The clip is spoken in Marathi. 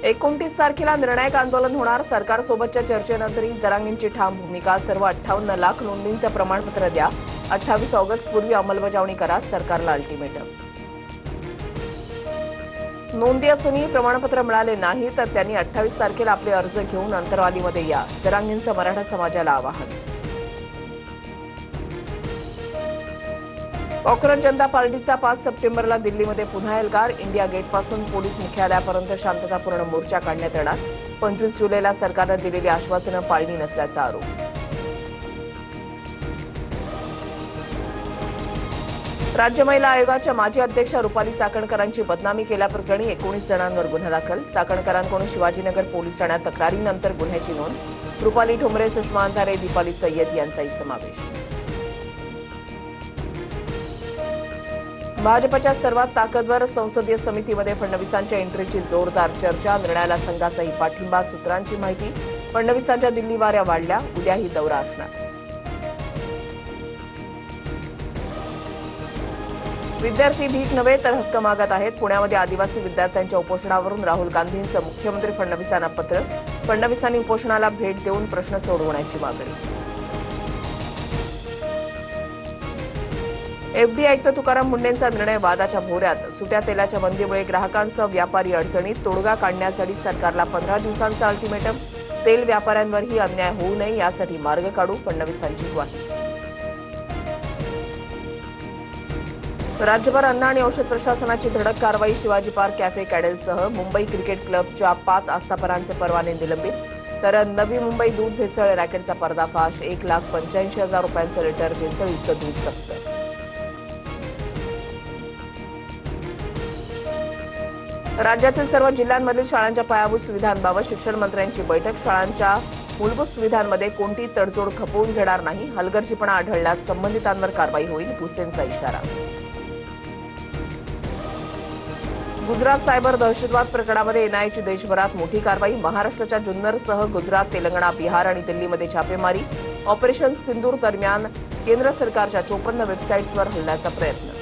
29 तारखेला निर्णायक आंदोलन होणार. सरकारसोबतच्या चर्चेनंतरही जरांगेंची ठाम भूमिका. सर्व 58 लाख नोंदींचं प्रमाणपत्र द्या. 28 ऑगस्टपूर्वी अंमलबजावणी करा. सरकारला अल्टिमेटम. नोंदी असूनही प्रमाणपत्र मिळाले नाही तर त्यांनी 28 तारखेला आपले अर्ज घेऊन अंतरवालीमध्ये या. जरांगेंचं मराठा समाजाला आवाहन. कॉक्रोच जनता पार्टीचा 5 सप्टेंबरला दिल्लीमध्ये पुन्हा एल्गार. इंडिया गेटपासून पोलीस मुख्यालयापर्यंत शांततापूर्ण मोर्चा काढण्यात येणार. 25 जुलैला सरकारनं दिलेली आश्वासनं पाळली नसल्याचा आरोप. राज्य महिला आयोगाच्या माजी अध्यक्षा रुपाली चाकणकरांची बदनामी केल्याप्रकरणी 19 जणांवर गुन्हा दाखल. चाकणकरांकडून शिवाजीनगर पोलीस ठाण्यात तक्रारीनंतर गुन्ह्याची नोंद. रुपाली ठोंबरे, सुषमा अंधारे, दीपाली सय्यद यांचाही समावेश. भाजपच्या सर्वात ताकदवर संसदीय समितीमध्ये फडणवीसांच्या एंट्रीची जोरदार चर्चा. निर्णयाला संघाचाही पाठिंबा. सूत्रांची माहिती. फडणवीसांच्या दिल्ली वाऱ्या वाढल्या. उद्याही दौरा असणार. विद्यार्थी भीक नव्हे तर हक्क मागत आहेत. पुण्यामध्ये आदिवासी विद्यार्थ्यांच्या उपोषणावरून राहुल गांधींचं मुख्यमंत्री फडणवीसांना पत्र. फडणवीसांनी उपोषणाला भेट देऊन प्रश्न सोडवण्याची मागणी. एफडी आयुक्त तुकाराम मुंढेंचा निर्णय वादाच्या भोवऱ्यात. सुट्या तेलाच्या बंदीमुळे ग्राहकांसह व्यापारी अडचणीत. तोडगा काढण्यासाठी सरकारला 15 दिवसांचा अल्टिमेटम. तेल व्यापाऱ्यांवरही अन्याय होऊ नये यासाठी मार्ग काढू. फडणवीसांची ग्वाही. राज्यभर अन्न आणि औषध प्रशासनाची धडक कारवाई. शिवाजी पार्क कॅफे कॅडेलसह मुंबई क्रिकेट क्लबच्या 5 आस्थापनांचे परवाने निलंबित. तर नवी मुंबई दूध भेसळ रॅकेटचा पर्दाफाश. 1,85,000 रुपयांचं लिटर भेसळयुक्त दूध जप्त. राज्यातील सर्व जिल्ह्यांमधील शाळांच्या पायाभूत सुविधांबाबत शिक्षण मंत्र्यांची बैठक. शाळांच्या मूलभूत सुविधांमध्ये कोणतीही तडजोड खपवून घेणार नाही. हलगर्जीपणा आढळल्यास संबंधितांवर कारवाई होईल. भुसेंचा इशारा. गुजरात सायबर दहशतवाद प्रकरणामध्ये एनआयएची देशभरात मोठी कारवाई. महाराष्ट्राच्या जुन्नरसह गुजरात, तेलंगणा, बिहार आणि दिल्लीमध्ये छापेमारी. ऑपरेशन सिंदूर दरम्यान केंद्र सरकारच्या 54 वेबसाईट्सवर हल्ल्याचा प्रयत्न.